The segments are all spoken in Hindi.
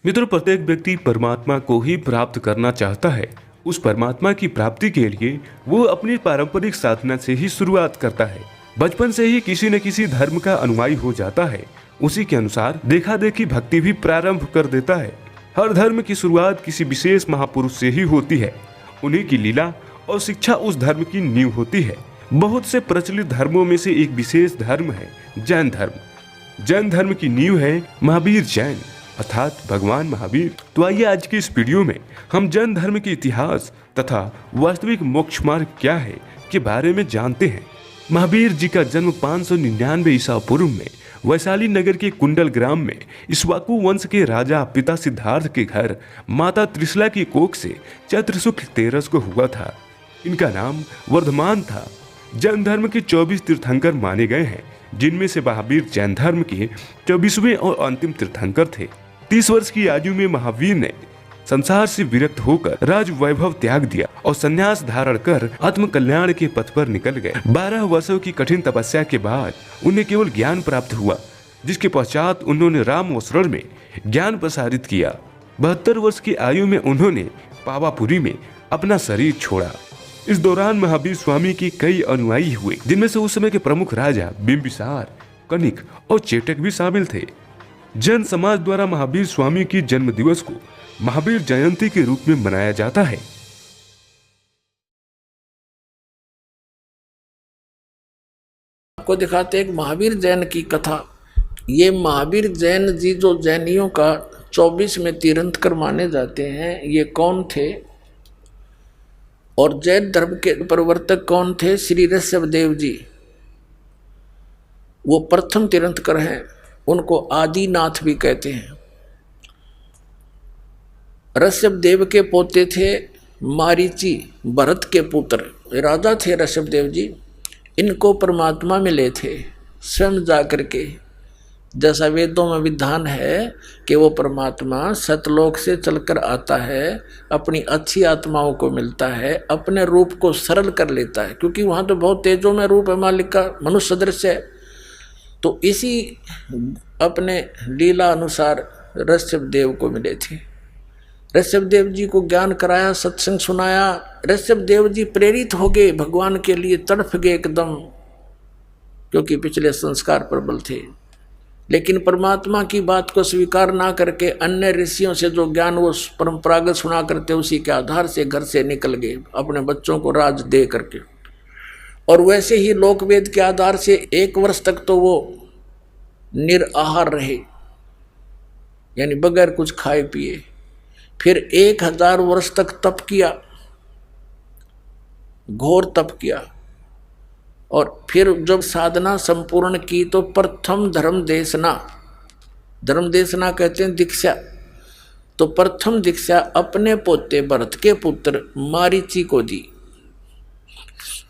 मित्रों, प्रत्येक व्यक्ति परमात्मा को ही प्राप्त करना चाहता है। उस परमात्मा की प्राप्ति के लिए वो अपनी पारंपरिक साधना से ही शुरुआत करता है। बचपन से ही किसी न किसी धर्म का अनुयायी हो जाता है। उसी के अनुसार देखा देखी भक्ति भी प्रारंभ कर देता है। हर धर्म की शुरुआत किसी विशेष महापुरुष से ही होती है। उन्हीं की लीला और शिक्षा उस धर्म की नींव होती है। बहुत से प्रचलित धर्मों में से एक विशेष धर्म है जैन धर्म। जैन धर्म की नींव है महावीर जैन अर्थात भगवान महावीर। तो आइए आज की इस वीडियो में हम जैन धर्म के इतिहास तथा वास्तविक मोक्ष मार्ग क्या है के बारे में जानते हैं। महावीर जी का जन्म 599 ईसा पूर्व में वैशाली नगर के कुंडल ग्राम में इक्ष्वाकु वंश के राजा पिता सिद्धार्थ के घर माता त्रिशला की कोख से चैत्र शुक्ल 13 को हुआ था। इनका नाम वर्धमान था। जैन धर्म के 24 तीर्थंकर माने गए हैं, जिनमें से महावीर जैन धर्म के 24वें और अंतिम तीर्थंकर थे। 30 वर्ष की आयु में महावीर ने संसार से विरक्त होकर राज वैभव त्याग दिया और संन्यास धारण कर आत्म कल्याण के पथ पर निकल गए। 12 वर्षों की कठिन तपस्या के बाद उन्हें केवल ज्ञान प्राप्त हुआ, जिसके पश्चात उन्होंने राम व शरण में ज्ञान प्रसारित किया। 72 वर्ष की आयु में उन्होंने पावापुरी में अपना शरीर छोड़ा। इस दौरान महावीर स्वामी के कई अनुयायी हुए, जिनमें से उस समय के प्रमुख राजा बिंबिसार, कनिक और चेटक भी शामिल थे। जैन समाज द्वारा महावीर स्वामी की जन्म दिवस को महावीर जयंती के रूप में मनाया जाता है। आपको दिखाते एक महावीर जैन की कथा। ये महावीर जैन जी जो जैनियों का 24 में तीर्थंकर माने जाते हैं, ये कौन थे और जैन धर्म के प्रवर्तक कौन थे? श्री ऋषभदेव जी। वो प्रथम तीर्थंकर हैं, उनको आदिनाथ भी कहते हैं। ऋषभदेव के पोते थे मारीची, भरत के पुत्र राजा थे ऋषभदेव जी। इनको परमात्मा मिले थे स्वयं जाकर के। जैसा वेदों में विधान है कि वो परमात्मा सतलोक से चलकर आता है, अपनी अच्छी आत्माओं को मिलता है, अपने रूप को सरल कर लेता है, क्योंकि वहाँ तो बहुत तेजों में रूप है मालिक का, मनुष्य सदृश है। तो इसी अपने लीला अनुसार ऋषभदेव को मिले थे। ऋषभदेव जी को ज्ञान कराया, सत्संग सुनाया। ऋषभदेव जी प्रेरित हो गए भगवान के लिए, तड़फ गए एकदम, क्योंकि पिछले संस्कार प्रबल थे। लेकिन परमात्मा की बात को स्वीकार ना करके अन्य ऋषियों से जो ज्ञान वो परंपरागत सुना करते, उसी के आधार से घर से निकल गए अपने बच्चों को राज दे करके। और वैसे ही लोकवेद के आधार से 1 वर्ष तक तो वो निराहार रहे, यानी बगैर कुछ खाए पिए। फिर 1000 वर्ष तक तप किया, घोर तप किया। और फिर जब साधना संपूर्ण की तो प्रथम धर्म देशना कहते हैं दीक्षा। तो प्रथम दीक्षा अपने पोते भरत के पुत्र मारीची को दी,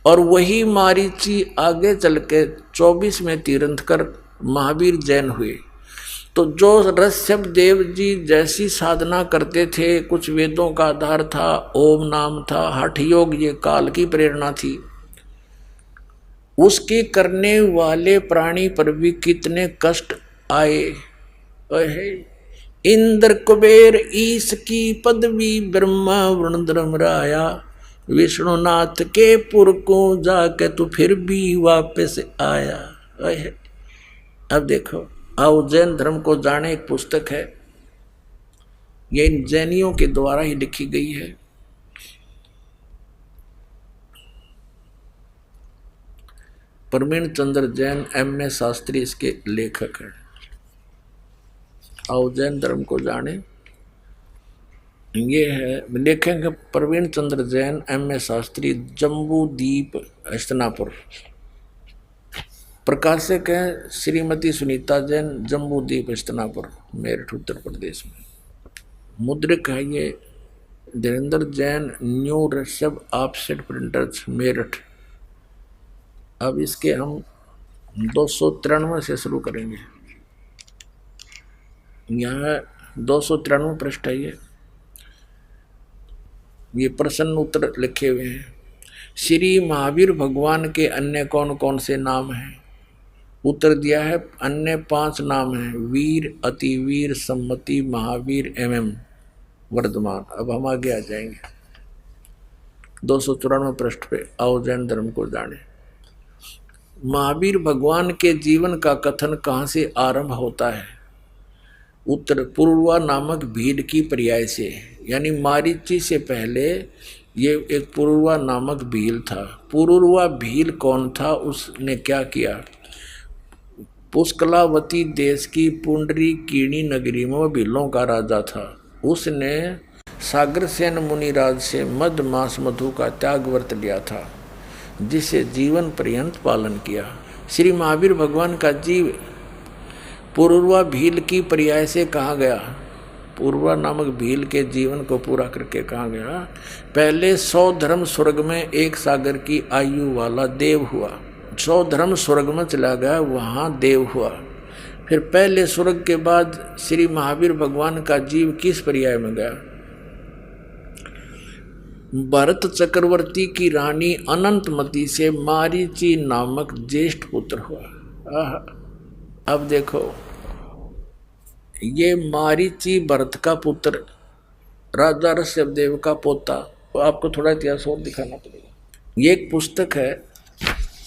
और वही मारीची आगे चल के 24 में तीर्थंकर महावीर जैन हुए। तो जो ऋषभदेव जी जैसी साधना करते थे, कुछ वेदों का आधार था, ओम नाम था, हठ योग ये काल की प्रेरणा थी, उसके करने वाले प्राणी पर भी कितने कष्ट आए। इंद्र कुबेर ईश की पदवी, ब्रह्मा वरुण धर्मराया, विष्णुनाथ के पुर को जाके तू फिर भी वापस आया। अब देखो, आओ जैन धर्म को जाने। एक पुस्तक है, ये इन जैनियों के द्वारा ही लिखी गई है। प्रवीण चंद्र जैन M.A. शास्त्री इसके लेखक हैं। आओ जैन धर्म को जाने। ये है लेखेंगे प्रवीण चंद्र जैन M.A. शास्त्री, जम्बूदीप हस्तिनापुर। प्रकाशक हैं श्रीमती सुनीता जैन, जम्बूदीप हस्तिनापुर, मेरठ उत्तर प्रदेश में। मुद्रिक है ये Dhirendra Jain, new Rishabh offset printers, Meerut. अब इसके हम 293 से शुरू करेंगे। यहाँ 293 पृष्ठ है। ये प्रश्न उत्तर लिखे हुए हैं। श्री महावीर भगवान के अन्य कौन कौन से नाम हैं? उत्तर दिया है। अन्य 5 नाम हैं, वीर, अतिवीर, सम्मति, महावीर एवं वर्धमान। अब हम आगे आ जाएंगे 294 पृष्ठ पे। आओ जैन धर्म को जाने। महावीर भगवान के जीवन का कथन कहाँ से आरंभ होता है? उत्तर, पूर्वा नामक भील की पर्याय से, यानी मारीची से पहले ये एक पूर्वा नामक भील था। पूर्वा भील कौन था? उसने क्या किया? पुष्कलावती देश की पुंडरीकीणी नगरी में भीलों का राजा था। उसने सागरसेन मुनिराज से मद मास मधु का त्याग व्रत लिया था, जिसे जीवन पर्यंत पालन किया। श्री महावीर भगवान का जीव पूर्वा भील की पर्याय से कहा गया। पूर्वा नामक भील के जीवन को पूरा करके कहा गया। पहले 100 धर्म स्वर्ग में 1 सागर की आयु वाला देव हुआ। 100 धर्म स्वर्ग में चला गया, वहाँ देव हुआ। फिर पहले स्वर्ग के बाद श्री महावीर भगवान का जीव किस पर्याय में गया? भरत चक्रवर्ती की रानी अनंतमती से मारीची नामक ज्येष्ठ पुत्र हुआ। अब देखो, ये मारीची भरत का पुत्र, राजा ऋषभदेव का पोता। तो आपको थोड़ा इतिहास और दिखाना पड़ेगा। ये एक पुस्तक है,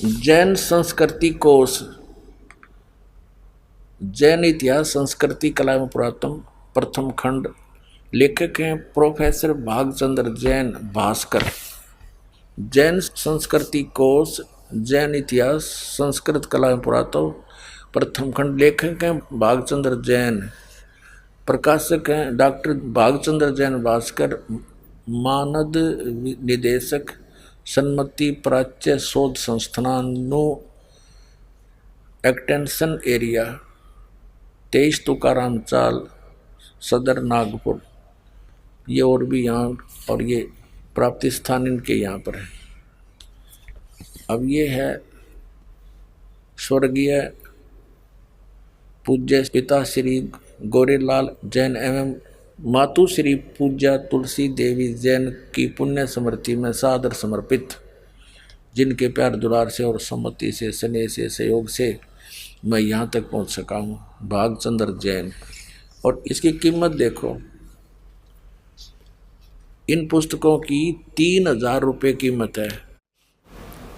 जैन संस्कृति कोश, जैन इतिहास संस्कृति कला एवं पुरातन, प्रथम खंड। लेखक हैं प्रोफेसर भागचंद्र जैन, भास्कर। जैन संस्कृति कोश, जैन इतिहास संस्कृत कला एवं पुरातन, प्रथम खंड। लेखक हैं भागचंद्र जैन, प्रकाशक हैं डॉक्टर भागचंद्र जैन भास्कर, मानद निदेशक सन्मति प्राच्य शोध संस्थान नो एक्सटेंशन एरिया 23 तुकाराम चाल, सदर नागपुर। ये और भी यहाँ, और ये प्राप्ति स्थान इनके यहाँ पर है। अब ये है स्वर्गीय पूज्य पिता श्री गौरीलाल जैन एवं मातु श्री पूज्या तुलसी देवी जैन की पुण्य स्मृति में सादर समर्पित, जिनके प्यार दुलार से और सम्मति से, स्नेह से, सहयोग से मैं यहाँ तक पहुँच सका हूँ, भागचंद्र जैन। और इसकी कीमत देखो, इन पुस्तकों की 3000 रुपये कीमत है।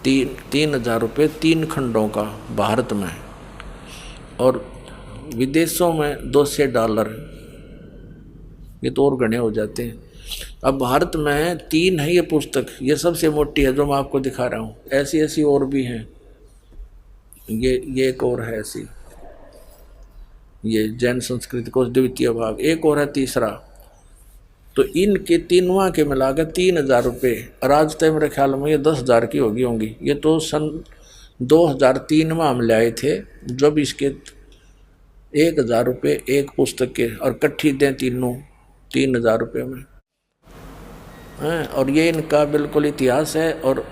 3000 रुपये 3 खंडों का भारत में, और विदेशों में $200। ये तो और गणे हो जाते हैं। अब भारत में 3 है ये पुस्तक, ये सबसे मोटी है जो मैं आपको दिखा रहा हूँ। ऐसी ऐसी और भी हैं, ये एक और है ऐसी, ये जैन संस्कृति को द्वितीय भाग, एक और है तीसरा। तो इनके तीनों के मिलाकर 3000 रुपये। आज तक मेरे ख्याल में ये 10,000 की होंगी। ये तो सन 2003 में हम ले आए थे, जब इसके 1000 रुपये एक पुस्तक के, और इकट्ठी दें तीनों 3000 रुपये में हैं। और ये इनका बिल्कुल इतिहास है, और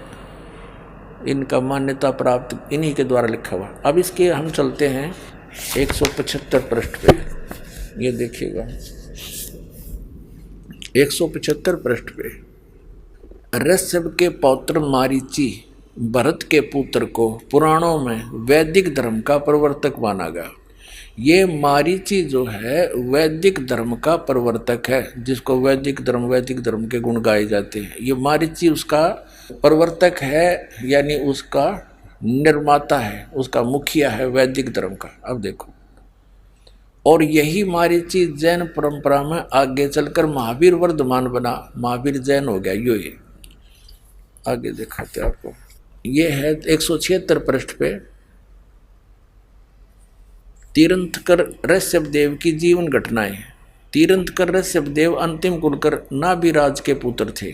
इनका मान्यता प्राप्त इन्हीं के द्वारा लिखा हुआ। अब इसके हम चलते हैं 175 पृष्ठ पे। ये देखिएगा 175 पृष्ठ पे, ऋषभ के पौत्र मारीची भरत के पुत्र को पुराणों में वैदिक धर्म का प्रवर्तक माना गया। ये मारीची जो है वैदिक धर्म का प्रवर्तक है, जिसको वैदिक धर्म के गुण गाए जाते हैं। ये मारीची उसका प्रवर्तक है, यानी उसका निर्माता है, उसका मुखिया है वैदिक धर्म का। अब देखो, और यही मारीची जैन परंपरा में आगे चलकर महावीर वर्धमान बना, महावीर जैन हो गया। यो ये आगे दिखाते आपको। ये है 176 पृष्ठ पे, तीर्थंकर ऋषभदेव की जीवन घटनाएं। तीर्थंकर ऋषभदेव अंतिम कुलकर नाभिराज के पुत्र थे।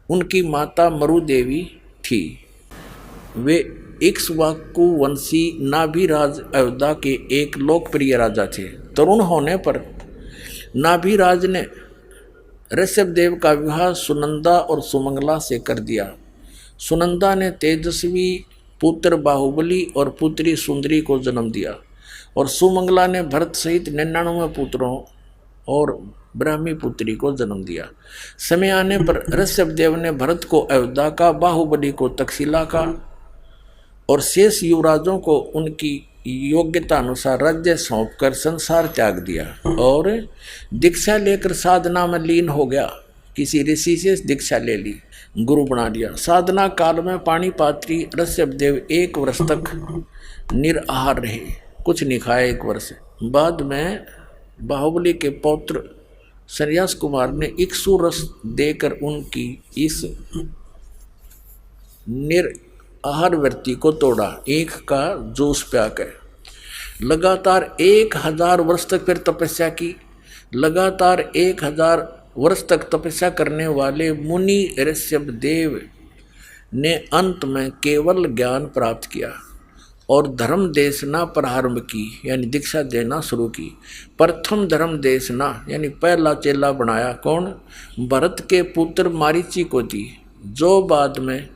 उनकी माता मरु देवी थी। वे इक्ष्वाकु वंशी नाभिराज अयोध्या के एक लोकप्रिय राजा थे। तरुण होने पर नाभिराज ने ऋषभदेव का विवाह सुनंदा और सुमंगला से कर दिया। सुनंदा ने तेजस्वी पुत्र बाहुबली और पुत्री सुंदरी को जन्म दिया, और सुमंगला ने भरत सहित 99 पुत्रों और ब्राह्मी पुत्री को जन्म दिया। समय आने पर ऋषभदेव ने भरत को अयोध्या का, बाहुबली को तक्षशिला का, और शेष युवराजों को उनकी योग्यता अनुसार राज्य सौंपकर संसार त्याग दिया और दीक्षा लेकर साधना में लीन हो गया। किसी ऋषि से दीक्षा ले ली, गुरु बना लिया। साधना काल में पाणिपात्री ऋषभदेव 1 वर्ष तक निराहार रहे, कुछ नहीं खाया 1 वर्ष। बाद में बाहुबली के पौत्र संन्यास कुमार ने इक्ष्वाकु रस देकर उनकी इस निराहार वृत्ति को तोड़ा, ईख का जूस प्याकर। लगातार 1000 वर्ष तक फिर तपस्या की। लगातार 1000 वर्ष तक तपस्या करने वाले मुनि ऋषभदेव ने अंत में केवल ज्ञान प्राप्त किया और धर्म देशना प्रारंभ की, यानी दीक्षा देना शुरू की। प्रथम धर्म देशना यानी पहला चेला बनाया कौन? भरत के पुत्र मारीची को दी, जो बाद में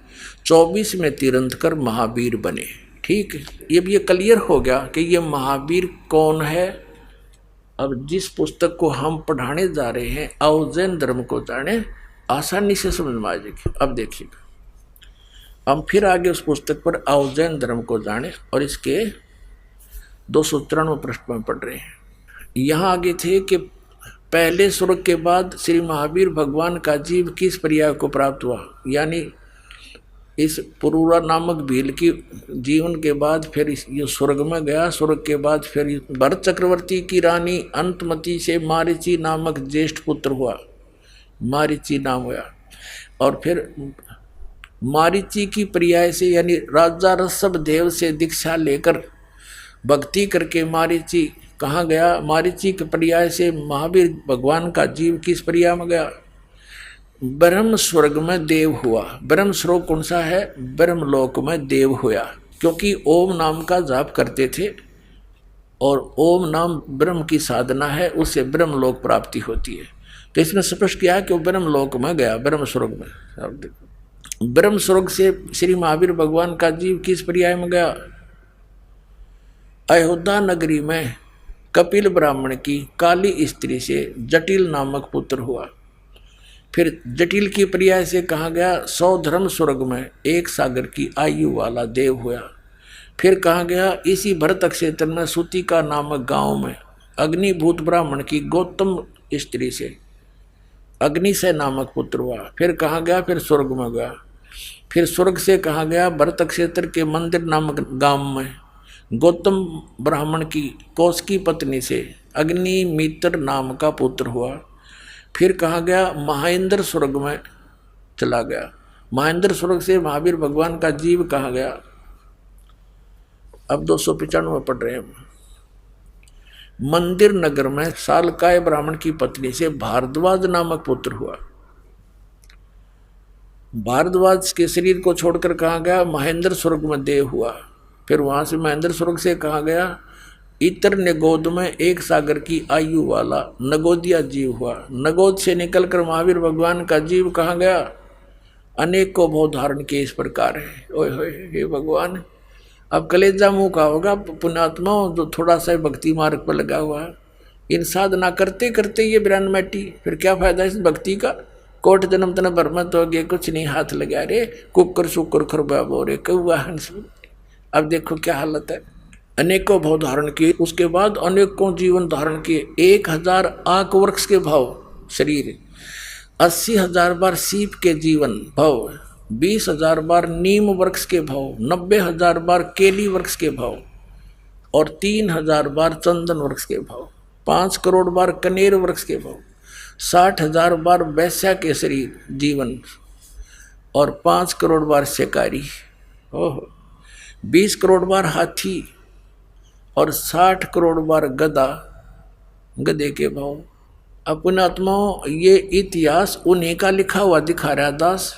24 में तीर्थंकर महावीर बने। ठीक, ये क्लियर हो गया कि ये महावीर कौन है। अब जिस पुस्तक को हम पढ़ाने जा रहे हैं, आओ जैन धर्म को जाने, आसानी से समझ में आ जाएगी। अब देखिएगा, हम फिर आगे उस पुस्तक पर आओ जैन धर्म को जाने और इसके 293 पृष्ठ में पढ़ रहे हैं। यहाँ आगे थे कि पहले स्वर्ग के बाद श्री महावीर भगवान का जीव किस पर्याय को प्राप्त हुआ, यानी इस पुरूरा नामक भील की जीवन के बाद फिर ये स्वर्ग में गया। स्वर्ग के बाद फिर भरत चक्रवर्ती की रानी अंतमती से मारीची नामक ज्येष्ठ पुत्र हुआ, मारीची नाम हुआ। और फिर मारीची की पर्याय से यानी राजा ऋषभदेव से दीक्षा लेकर भक्ति करके मारीची कहाँ गया? मारीची के पर्याय से महावीर भगवान का जीव किस पर्याय में गया? ब्रह्म स्वर्ग में देव हुआ। ब्रह्म स्वर्ग कौन सा है? ब्रह्मलोक में देव हुआ, क्योंकि ओम नाम का जाप करते थे और ओम नाम ब्रह्म की साधना है, उससे ब्रह्मलोक प्राप्ति होती है। तो इसमें स्पष्ट किया है कि वो ब्रह्मलोक में गया, ब्रह्म स्वर्ग में। अब देखो, ब्रह्म स्वर्ग से श्री महावीर भगवान का जीव किस पर्याय में गया? अयोध्या नगरी में कपिल ब्राह्मण की काली स्त्री से जटिल नामक पुत्र हुआ। फिर जटिल की पर्याय से कहाँ गया? 100 धर्म स्वर्ग में 1 सागर की आयु वाला देव हुआ। फिर कहाँ गया? इसी भरत क्षेत्र में सुतिका नामक गांव में अग्निभूत ब्राह्मण की गौतम स्त्री से अग्निशय नामक पुत्र हुआ। फिर कहाँ गया? फिर स्वर्ग में गया। फिर स्वर्ग से कहाँ गया? भरत क्षेत्र के मंदिर नामक गांव में गौतम ब्राह्मण की कौश की पत्नी से अग्निमित्र नाम का पुत्र हुआ। फिर कहाँ गया? महेंद्र स्वर्ग में चला गया। महेंद्र स्वर्ग से महावीर भगवान का जीव कहाँ गया? अब 295 पढ़ रहे हैं। मंदिर नगर में सालकाय ब्राह्मण की पत्नी से भारद्वाज नामक पुत्र हुआ। भारद्वाज के शरीर को छोड़कर कहाँ गया? महेंद्र स्वर्ग में देव हुआ। फिर वहां से महेंद्र स्वर्ग से कहाँ गया? इतर निगोद में 1 सागर की आयु वाला नगोदिया जीव हुआ। नगोद से निकलकर महावीर भगवान का जीव कहाँ गया? अनेकों भाव धारण के इस प्रकार है। ओए होए, हे भगवान, अब कलेजा मुँह का होगा पुण्यात्मा जो थोड़ा सा भक्ति मार्ग पर लगा हुआ है। इन साधना करते करते ये ब्रांड मैटी, फिर क्या फायदा इस भक्ति का? कोट जन्म तन भरमत हो गए, कुछ नहीं हाथ लगा रे, कुकर शुक्र खरबा बोरे कौआ। अब देखो क्या हालत है। अनेकों भाव धारण किए, उसके बाद अनेकों जीवन धारण किए। 1000 आक वृक्ष के भाव शरीर, 80,000 बार सीप के जीवन भाव, 20,000 बार नीम वृक्ष के भाव, 90,000 बार केली वृक्ष के भाव और 3,000 बार चंदन वृक्ष के भाव, 5 करोड़ बार कनेर वृक्ष के भाव, 60,000 बार वैश्या के शरीर जीवन और 5 करोड़ बार शिकारी, 20 करोड़ बार हाथी और 60 करोड़ बार गधे के भाव। अपने आत्माओं, ये इतिहास उन्हीं का लिखा हुआ दिखा रहा दास,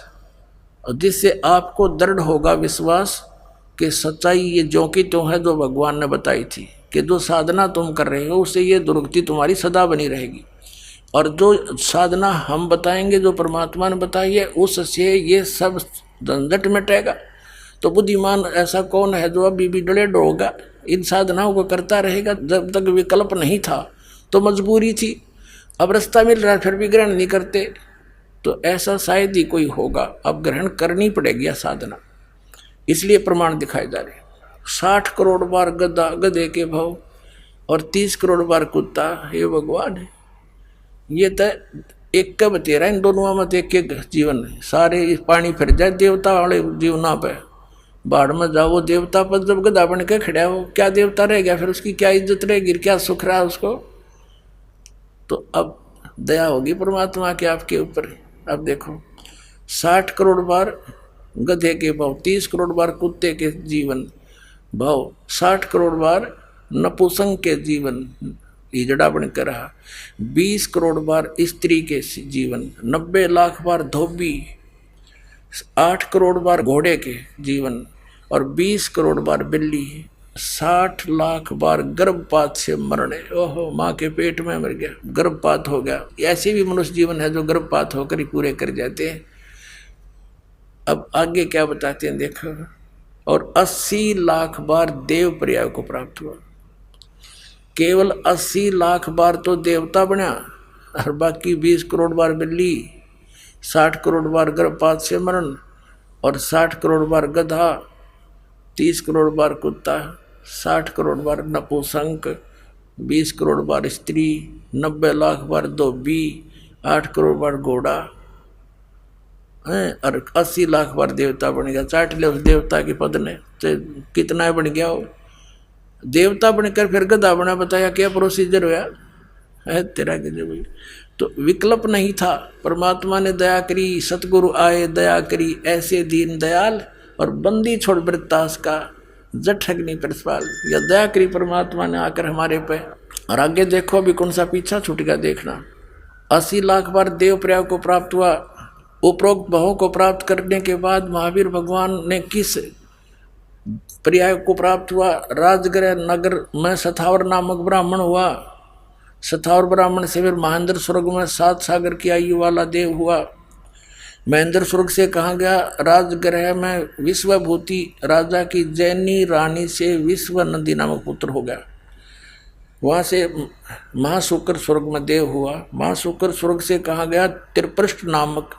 जिससे आपको दृढ़ होगा विश्वास कि सच्चाई ये जो की तो है जो भगवान ने बताई थी कि जो साधना तुम कर रहे हो उससे ये दुर्गति तुम्हारी सदा बनी रहेगी, और जो साधना हम बताएंगे जो परमात्मा ने बताई है उससे ये सब झंझट मिटेगा। तो बुद्धिमान ऐसा कौन है जो अभी भी डले होगा, इन साधनाओं को करता रहेगा। जब तक विकल्प नहीं था तो मजबूरी थी, अब रास्ता मिल रहा है फिर भी ग्रहण नहीं करते, तो ऐसा शायद ही कोई होगा। अब ग्रहण करनी पड़ेगी यह साधना। इसलिए प्रमाण दिखाए जा रहे। 60 करोड़ बार गधा गधे के भाव और 30 करोड़ बार कुत्ता, हे भगवान है। ये तो एक का बतेरा, इन दोनों में एक एक जीवन है। सारे पानी फिर जाए देवता वाले जीवना पे, बाढ़ में जाओ देवता पर, जब गधा बन के खड़ा हो क्या देवता रह गया, फिर उसकी क्या इज्जत रहेगी, क्या सुख रहा उसको। तो अब दया होगी परमात्मा की आपके ऊपर। अब देखो 60 करोड़ बार गधे के भाव, 30 करोड़ बार कुत्ते के जीवन भाव, 60 करोड़ बार नपुंसक के जीवन हिजड़ा बनकर रहा, 20 करोड़ बार स्त्री के जीवन, 90 लाख बार धोबी, 8 करोड़ बार घोड़े के जीवन और 20 करोड़ बार बिल्ली, 60 लाख बार गर्भपात से मरने। ओहो, माँ के पेट में मर गया, गर्भपात हो गया। ऐसे भी मनुष्य जीवन है जो गर्भपात होकर ही पूरे कर जाते हैं। अब आगे क्या बताते हैं देखो। और 80 लाख बार देव पर्याय को प्राप्त हुआ। केवल 80 लाख बार तो देवता बना और बाकी 20 करोड़ बार बिल्ली, 60 करोड़ बार गर्भपात से मरण और 60 करोड़ बार गधा, 30 करोड़ बार कुत्ता, 60 करोड़ बार नपुंसक, 20 करोड़ बार स्त्री, 90 लाख बार धोबी, 8 करोड़ बार घोड़ा और 80 लाख बार देवता बन गया। चाट ले उस देवता के पद ने, तो कितना बन गया वो देवता बनकर फिर गधा बना। बताया क्या प्रोसीजर हुआ है तेरा के जब। तो विकल्प नहीं था, परमात्मा ने दया करी, सतगुरु आए दया करी, ऐसे दीन दयाल और बंदी छोड़ वृत्तास का जठ अग्नि प्रसवाल। या दया करी परमात्मा ने आकर हमारे पे। और आगे देखो अभी कौन सा पीछा छूट गया देखना। 80 लाख बार देव पर्याय को प्राप्त हुआ। उपरोक्त भावों को प्राप्त करने के बाद महावीर भगवान ने किस पर्याय को प्राप्त हुआ। राजगृह नगर में सथावर नामक ब्राह्मण हुआ। सथावर ब्राह्मण से फिर महेंद्र स्वर्ग में 7 सागर की आयु वाला देव हुआ। महेंद्र स्वर्ग से कहा गया राजगृह में विश्वभूति राजा की जैनी रानी से विश्वनंदी नामक पुत्र हो गया। वहाँ से महाशुक्र स्वर्ग में देव हुआ। महाशुक्र स्वर्ग से कहा गया त्रिपृष्ठ नामक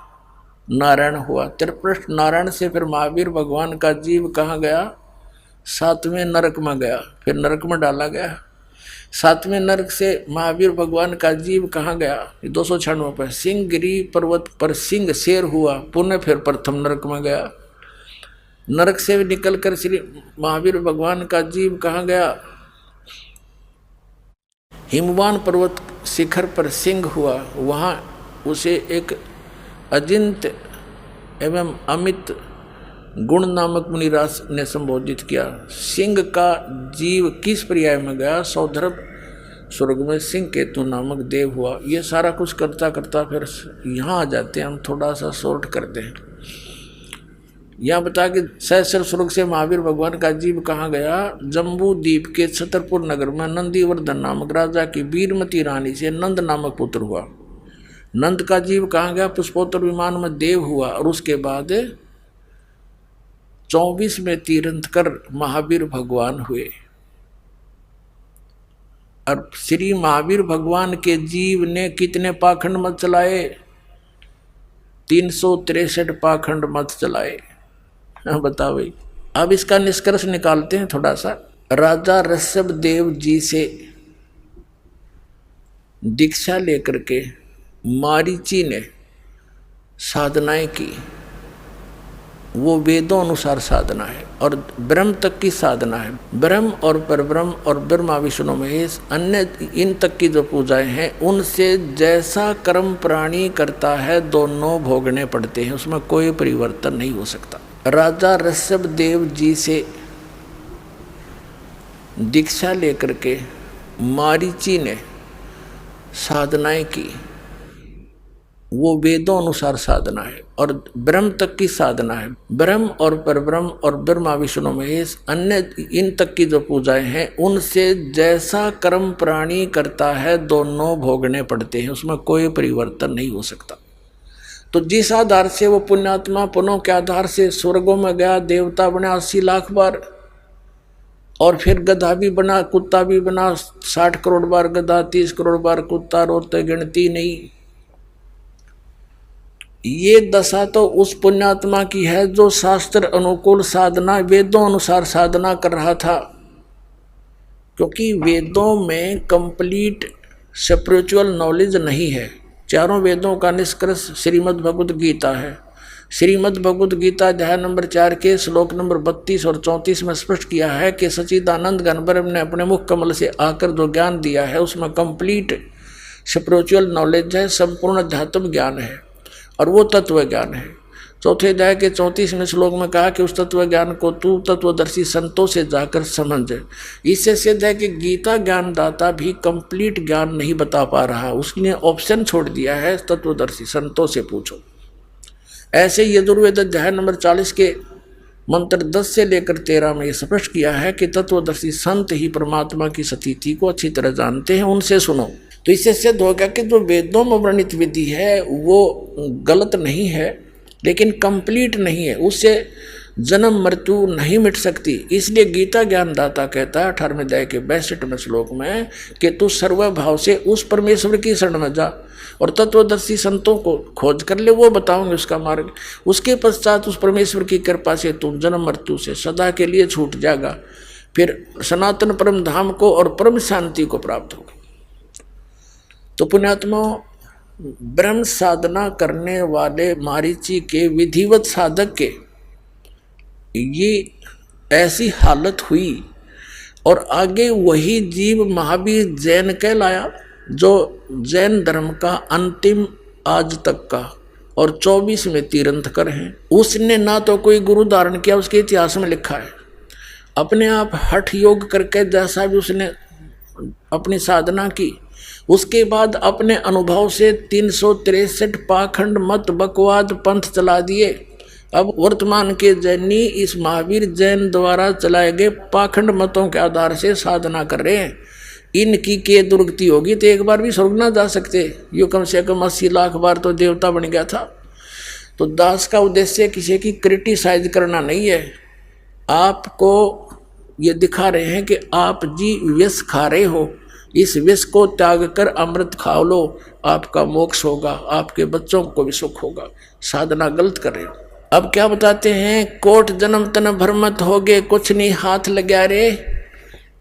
नारायण हुआ। त्रिपृष्ठ नारायण से फिर महावीर भगवान का जीव कहाँ गया, 7वें नरक में गया, फिर नरक में डाला गया। 7वें नरक से महावीर भगवान का जीव कहाँ गया, 296 पर सिंहगिरी पर्वत पर सिंह शेर हुआ, पुनः फिर प्रथम नरक में गया। नरक से निकलकर श्री महावीर भगवान का जीव कहाँ गया, हिमवान पर्वत शिखर पर सिंह हुआ। वहाँ उसे एक अजिंत एवं अमित गुण नामक मुनिराज ने संबोधित किया। सिंह का जीव किस पर्याय में गया, सौधर्भ स्वर्ग में सिंह केतु नामक देव हुआ। ये सारा कुछ करता करता फिर यहाँ आ जाते हैं, हम थोड़ा सा शॉर्ट करते हैं। यहाँ बता कि सहस्र स्वर्ग से महावीर भगवान का जीव कहाँ गया, जम्बू द्वीप के छतरपुर नगर में नंदीवर्धन नामक राजा की वीरमती रानी से नंद नामक पुत्र हुआ। नंद का जीव कहाँ गया, पुष्पोत्तर विमान में देव हुआ। और उसके बाद 24 में तीर्थंकर महावीर भगवान हुए। और श्री महावीर भगवान के जीव ने कितने पाखंड मत चलाए, 363 पाखंड मत चलाए। बताओ भाई। अब इसका निष्कर्ष निकालते हैं थोड़ा सा। राजा ऋषभ देव जी से दीक्षा लेकर के मारीची ने साधनाएं की। वो वेदों अनुसार साधना है और ब्रह्म तक की साधना है। ब्रह्म और परब्रह्म और ब्रह्मा विष्णु महेश अन्य इन तक की जो पूजाएं हैं, उनसे जैसा कर्म प्राणी करता है दोनों भोगने पड़ते हैं, उसमें कोई परिवर्तन नहीं हो सकता। राजा ऋषभ देव जी से दीक्षा लेकर के मारीची ने साधनाएं की। वो वेदों अनुसार साधना है और ब्रह्म तक की साधना है। ब्रह्म और परब्रह्म और ब्रह्मा विष्णु महेश अन्य इन तक की जो पूजाएं हैं, उनसे जैसा कर्म प्राणी करता है दोनों भोगने पड़ते हैं, उसमें कोई परिवर्तन नहीं हो सकता। तो जिस आधार से वो पुण्यात्मा पुण्यों के आधार से स्वर्गों में गया, देवता बना 80 लाख बार, और फिर गधा भी बना, कुत्ता भी बना, 60 करोड़ बार गधा, 30 करोड़ बार कुत्ता, रोते गिनती नहीं। ये दशा तो उस पुण्यात्मा की है जो शास्त्र अनुकूल साधना, वेदों अनुसार साधना कर रहा था, क्योंकि वेदों में कंप्लीट स्पिरिचुअल नॉलेज नहीं है। चारों वेदों का निष्कर्ष श्रीमद् भगवद गीता है। श्रीमद् भगवद गीता अध्याय नंबर 4 के श्लोक नंबर 32 और 34 में स्पष्ट किया है कि सच्चिदानंद घन ब्रह्म ने अपने मुख कमल से आकर जो ज्ञान दिया है उसमें कंप्लीट स्पिरिचुअल नॉलेज है, संपूर्ण अध्यात्म ज्ञान है, और वो तत्व ज्ञान है। चौथे अध्याय के 34वें श्लोक में कहा कि उस तत्व ज्ञान को तू तत्वदर्शी संतों से जाकर समझ। इससे सिद्ध है कि गीता ज्ञानदाता भी कंप्लीट ज्ञान नहीं बता पा रहा, उसने ऑप्शन छोड़ दिया है, तत्वदर्शी संतों से पूछो। ऐसे यजुर्वेद अध्याय नंबर 40 के मंत्र 10 से लेकर 13 में स्पष्ट किया है कि तत्वदर्शी संत ही परमात्मा की स्थिति को अच्छी तरह जानते हैं, उनसे सुनो। तो इससे सिद्ध हो गया कि जो वेदों में वर्णित विधि है वो गलत नहीं है, लेकिन कंप्लीट नहीं है, उससे जन्म मृत्यु नहीं मिट सकती। इसलिए गीता ज्ञानदाता कहता है 18वें अध्याय के 62वें श्लोक में कि तू सर्वभाव से उस परमेश्वर की शरण में जा और तत्वदर्शी संतों को खोज कर ले, वो बताओगे उसका मार्ग। उसके पश्चात उस परमेश्वर की कृपा से तू जन्म मृत्यु से सदा के लिए छूट जाएगा, फिर सनातन परम धाम को और परम शांति को प्राप्त होगा। तो पुण्यात्मा, ब्रह्म साधना करने वाले मारीची के विधिवत साधक के ये ऐसी हालत हुई, और आगे वही जीव महावीर जैन कहलाया, जो जैन धर्म का अंतिम आज तक का और 24वें तीर्थंकर हैं। उसने ना तो कोई गुरु धारण किया, उसके इतिहास में लिखा है, अपने आप हठ योग करके जैसा भी उसने अपनी साधना की, उसके बाद अपने अनुभव से 363 पाखंड मत बकवाद पंथ चला दिए। अब वर्तमान के जैनी इस महावीर जैन द्वारा चलाए गए पाखंड मतों के आधार से साधना कर रहे हैं। इनकी के दुर्गति होगी तो एक बार भी स्वर्ग ना जा सकते। यो कम से कम 80 लाख बार तो देवता बन गया था। तो दास का उद्देश्य किसी की क्रिटिसाइज करना नहीं है, आपको ये दिखा रहे हैं कि आप जी विष खा रहे हो, इस विष को त्याग कर अमृत खा लो, आपका मोक्ष होगा, आपके बच्चों को भी सुख होगा। साधना गलत कर रहे हो। अब क्या बताते हैं, कोट जन्म तन भरमत होगे, कुछ नहीं हाथ लगा रे,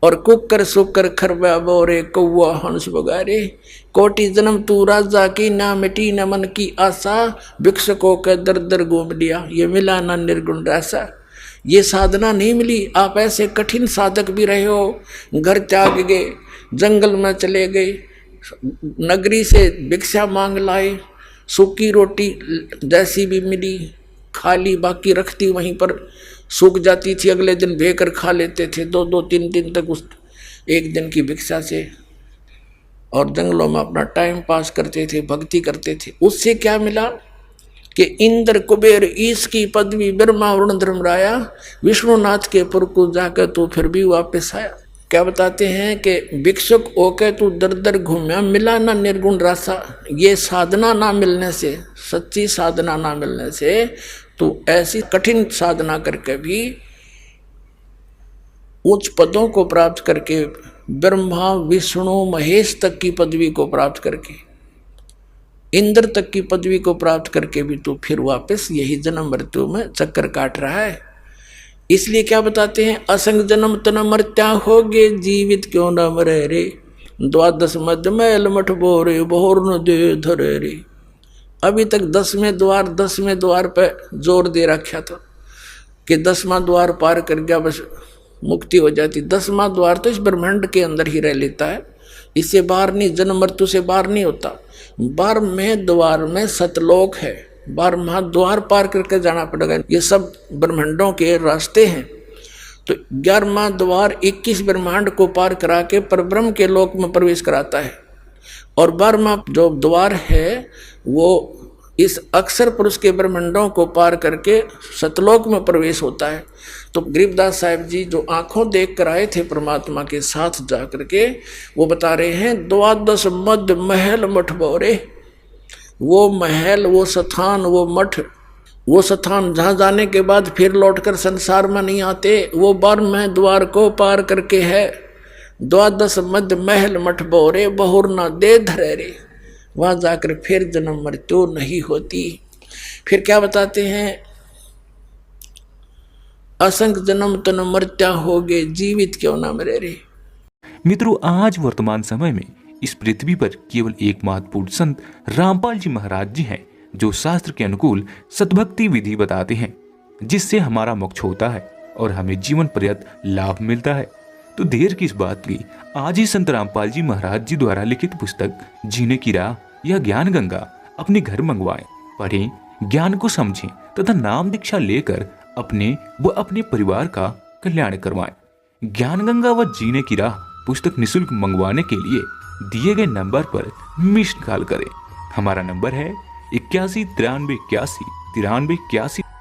और कुकर सुकर खरबा बोरे कौआ हंस बगारे। कोटि जन्म तू राजा की, ना मिटी न मन की आशा, भिक्षुकों का दर दर घूम लिया, ये मिला ना निर्गुण रासा। ये साधना नहीं मिली। आप ऐसे कठिन साधक भी रहे हो, घर त्याग गए, जंगल में चले गए, नगरी से भिक्षा मांग लाए, सूखी रोटी जैसी भी मिली खा ली, बाकी रखती वहीं पर सूख जाती थी, अगले दिन भेकर खा लेते थे, 2-2 3 दिन तक उस एक दिन की भिक्षा से, और जंगलों में अपना टाइम पास करते थे, भक्ति करते थे। उससे क्या मिला कि इंद्र कुबेर ईश की पदवी, ब्रह्मा वरुण धर्मराया, विष्णुनाथ के पुर को जाकर तो फिर भी वापस आया। क्या बताते हैं कि भिक्षुक होकर तू दर दर घूमया, मिला ना निर्गुण रासा। ये साधना ना मिलने से, सच्ची साधना ना मिलने से तू ऐसी कठिन साधना करके भी उच्च पदों को प्राप्त करके, ब्रह्मा विष्णु महेश तक की पदवी को प्राप्त करके, इंद्र तक की पदवी को प्राप्त करके भी तू फिर वापस यही जन्म मृत्यु में चक्कर काट रहा है। इसलिए क्या बताते हैं, असंग जन्म तन मर्त्या होगे, जीवित क्यों न मरे रे, द्वादश मध्य मैल मठ बोरे, बोर न दे धरे रे। अभी तक 10वें द्वार पे जोर दे रखा था कि 10वां द्वार पार कर गया बस मुक्ति हो जाती। 10वां द्वार तो इस ब्रह्मांड के अंदर ही रह लेता है, इससे बाहर नहीं, जन्म मृत्यु से बाहर नहीं होता। 12वें द्वार में सतलोक है, 12वां द्वार पार करके जाना पड़ेगा। ये सब ब्रह्मांडों के रास्ते हैं। तो 11वां द्वार 21 ब्रह्मांड को पार करा के परब्रह्म के लोक में प्रवेश कराता है, और 12वां जो द्वार है वो इस अक्षर पुरुष के ब्रह्मांडों को पार करके सतलोक में प्रवेश होता है। तो गरीबदास साहिब जी जो आंखों देख कर आए थे परमात्मा के साथ जा करके, वो बता रहे हैं, द्वादश मध्य महल मठ बोरे। वो महल, वो स्थान, वो मठ, वो स्थान जहाँ जाने के बाद फिर लौटकर संसार में नहीं आते, वो 12वें द्वार को पार करके है। द्वादश मध्य महल मठ बोरे, बहुर न दे धरे रे। वहाँ जाकर फिर जन्म मृत्यु नहीं होती। फिर क्या बताते हैं, असंख्य जन्म तन मर्त्या होगे, जीवित क्यों ना मरे रे। मित्रों, आज वर्तमान समय में इस पृथ्वी पर केवल एक महत्वपूर्ण संत रामपाल जी महाराज जी हैं, जो शास्त्र के अनुकूल सद्भक्ति विधि बताते हैं, जिससे हमारा मोक्ष होता है और हमें जीवन पर्यंत लाभ मिलता है। तो देर किस बात की, आज ही संत रामपाल जी महाराज जी द्वारा लिखित पुस्तक जीने की राह या ज्ञान गंगा अपने घर मंगवाएं, पढ़ें, ज्ञान को समझें तथा नाम दीक्षा लेकर अपने व अपने परिवार का कल्याण करवाएं। ज्ञान गंगा व जीने की राह पुस्तक निःशुल्क मंगवाने के लिए दिए गए नंबर पर मिस्ड कॉल करें। हमारा नंबर है 81 93 81 93 81।